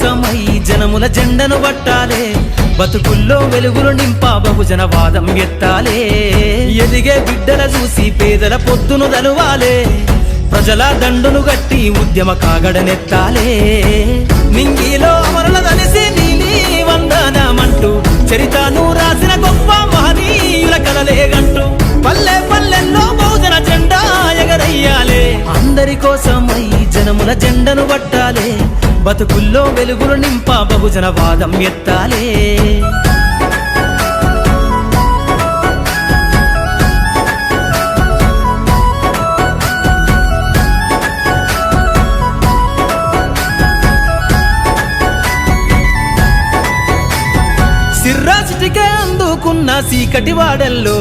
కోసమై జనముల జెండను పట్టాలే బతుకుల్లో వెలుగులు నింపా బహుజన వాదం ఎత్తాలే ఎదిగే బిడ్డల చూసి పేదల పొద్దును దలువాలే ప్రజల దండును గట్టి ఉద్యమ కాగడనెత్తాలే నింగిలో అమరుల దలిసి నీలి వందనమంటూ చరితను రాసిన గొప్ప మహనీయుల కలలేగంటూ పల్లె పల్లెల్లో బహుజన జెండా ఎగరయ్యాలే అందరి కోసమై జనముల జెండను పట్టాలే బతుకుల్లో వెలుగులు నింపా బహుజన వాదం ఎత్తాలే సిర్రాసిటికే అందుకున్న సీకటి వాడల్లో